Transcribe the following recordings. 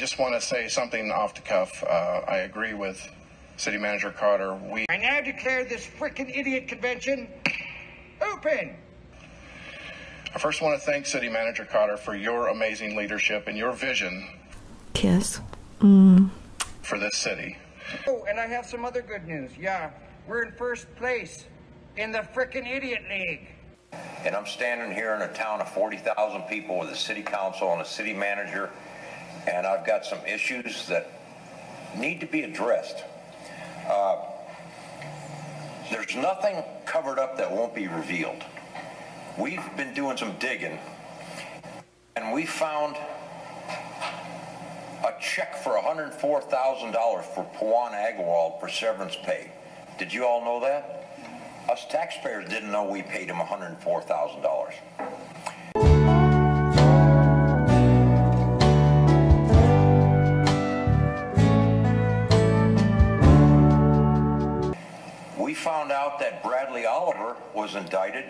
just want to say something off the cuff. I agree with City Manager Cotter. I now declare this frickin' idiot convention open. I first want to thank City Manager Cotter for your amazing leadership and your vision. Kiss. For this city. Oh, and I have some other good news. Yeah, we're in first place in the frickin' Idiot League. And I'm standing here in a town of 40,000 people with a city council and a city manager, and I've got some issues that need to be addressed. There's nothing covered up that won't be revealed. We've been doing some digging, and we found a check for $104,000 for Pawan Agarwal for severance pay. Did you all know that? Us taxpayers didn't know we paid him $104,000. We found out that Bradley Oliver was indicted,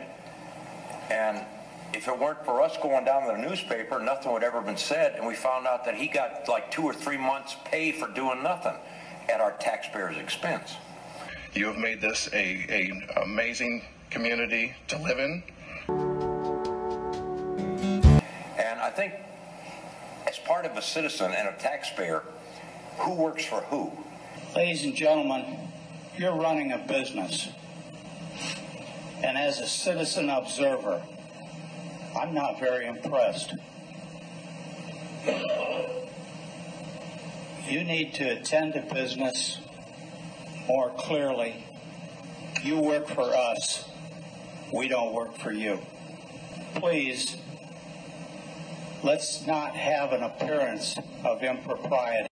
and if it weren't for us going down to the newspaper, nothing would ever been said, and we found out that he got like 2 or 3 months pay for doing nothing at our taxpayers' expense. You have made this an amazing community to live in. And I think as part of a citizen and a taxpayer, who works for who? Ladies and gentlemen, you're running a business. And as a citizen observer, I'm not very impressed. You need to attend to business more clearly. You work for us. We don't work for you. Please, let's not have an appearance of impropriety.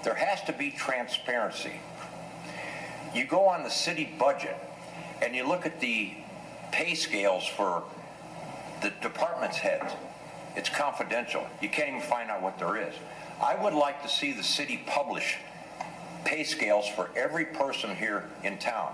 There has to be transparency. You go on the city budget and you look at the pay scales for the department's heads. It's confidential. You can't even find out what there is. I would like to see the city publish pay scales for every person here in town.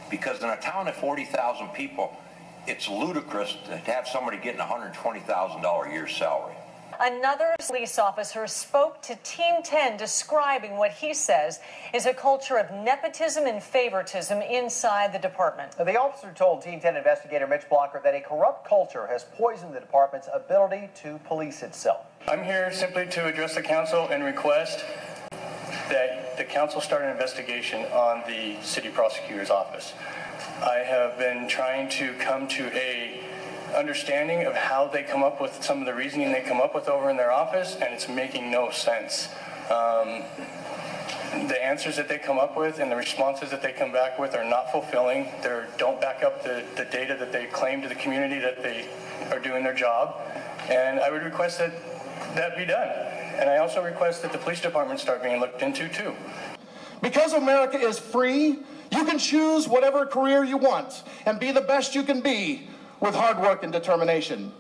Because in a town of 40,000 people, it's ludicrous to have somebody getting $120,000 a year salary. Another police officer spoke to Team 10 describing what he says is a culture of nepotism and favoritism inside the department. The officer told Team 10 investigator Mitch Blocker that a corrupt culture has poisoned the department's ability to police itself. I'm here simply to address the council and request that the council start an investigation on the city prosecutor's office. I have been trying to come to a understanding of how they come up with some of the reasoning they come up with over in their office, and it's making no sense. The answers that they come up with and the responses that they come back with are not fulfilling. They don't back up the data that they claim to the community that they are doing their job, and I would request that that be done. And I also request that the police department start being looked into too. Because America is free, you can choose whatever career you want and be the best you can be with hard work and determination.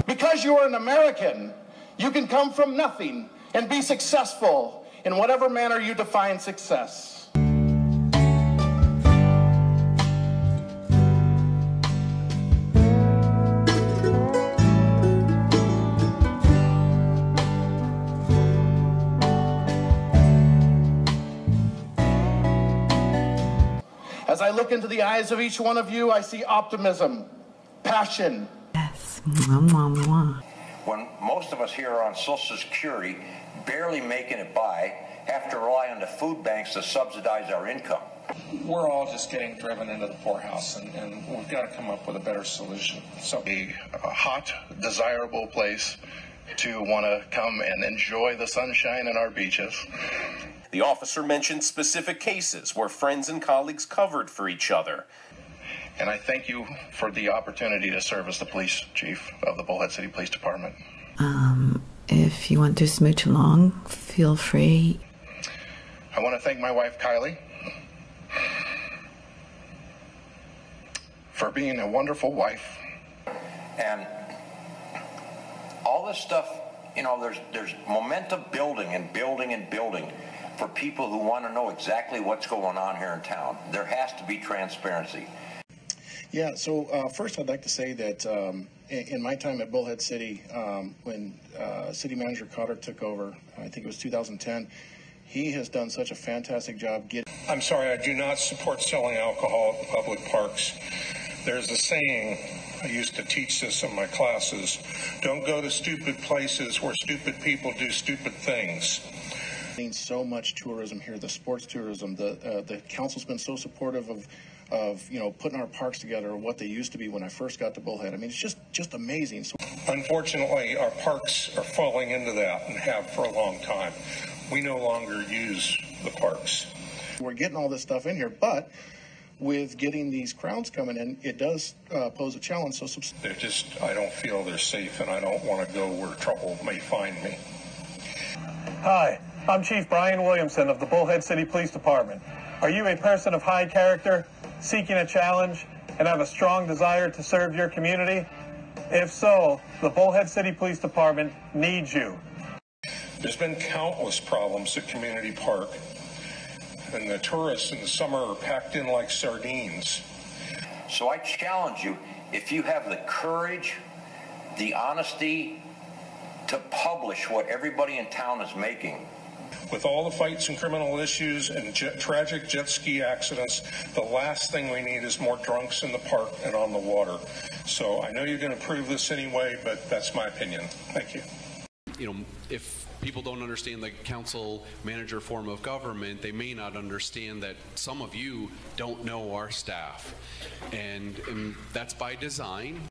Because you're an American, you can come from nothing and be successful in whatever manner you define success. As I look into the eyes of each one of you, I see optimism, passion. Yes. When most of us here are on Social Security, barely making it by, have to rely on the food banks to subsidize our income. We're all just getting driven into the poorhouse, and we've got to come up with a better solution. So, A hot, desirable place to want to come and enjoy the sunshine and our beaches. The officer mentioned specific cases where friends and colleagues covered for each other. And I thank you for the opportunity to serve as the police chief of the Bullhead City Police Department. If you want to smooch along, feel free. I want to thank my wife, Kylie, for being a wonderful wife. And all this stuff, you know, there's momentum building and building and building for people who want to know exactly what's going on here in town. There has to be transparency. Yeah, so first I'd like to say that in my time at Bullhead City, when City Manager Cotter took over, I think it was 2010, he has done such a fantastic job getting... I'm sorry, I do not support selling alcohol at public parks. There's a saying, I used to teach this in my classes, don't go to stupid places where stupid people do stupid things. So much tourism here, the sports tourism, the council's been so supportive of you know, putting our parks together, what they used to be when I first got to Bullhead. I mean, it's just amazing. So, unfortunately, our parks are falling into that and have for a long time. We no longer use the parks. We're getting all this stuff in here, but with getting these crowds coming in, it does pose a challenge. So they're just, I don't feel they're safe, and I don't want to go where trouble may find me. Hi, I'm Chief Brian Williamson of the Bullhead City Police Department. Are you a person of high character, seeking a challenge, and have a strong desire to serve your community? If so, the Bullhead City Police Department needs you. There's been countless problems at Community Park, and the tourists in the summer are packed in like sardines. So I challenge you, if you have the courage, the honesty to publish what everybody in town is making. With all the fights and criminal issues and tragic jet ski accidents, the last thing we need is more drunks in the park and on the water. So I know you're going to approve this anyway, but that's my opinion. Thank you. You know, if people don't understand the council manager form of government, they may not understand that some of you don't know our staff. And that's by design.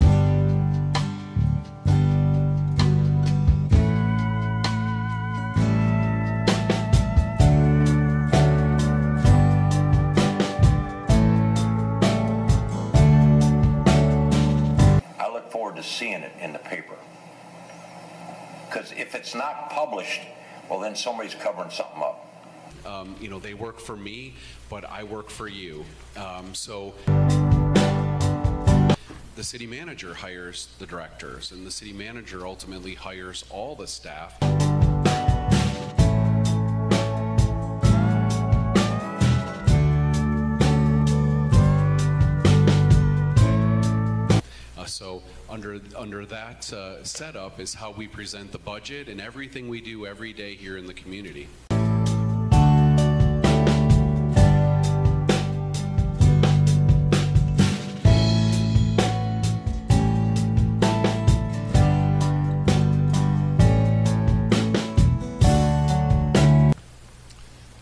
To seeing it in the paper, because if it's not published, well, then somebody's covering something up. You know, they work for me, but I work for you. So the city manager hires the directors, and the city manager ultimately hires all the staff. So under that setup is how we present the budget and everything we do every day here in the community.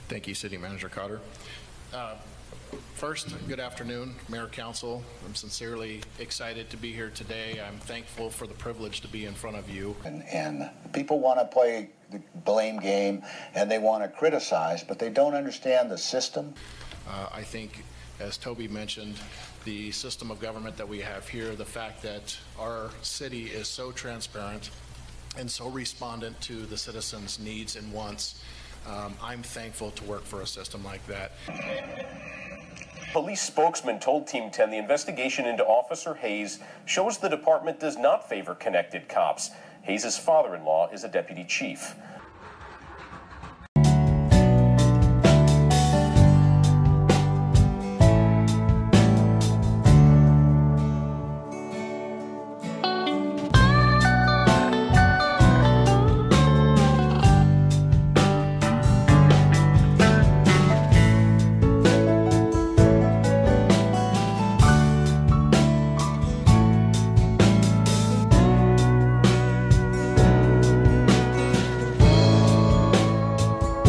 Thank you, City Manager Cotter. First, good afternoon, Mayor, Council. I'm sincerely excited to be here today. I'm thankful for the privilege to be in front of you. And people want to play the blame game and they want to criticize, but they don't understand the system. I think, as Toby mentioned, the system of government that we have here, the fact that our city is so transparent and so respondent to the citizens' needs and wants, I'm thankful to work for a system like that. Police spokesman told Team 10 the investigation into Officer Hayes shows the department does not favor connected cops. Hayes' father-in-law is a deputy chief.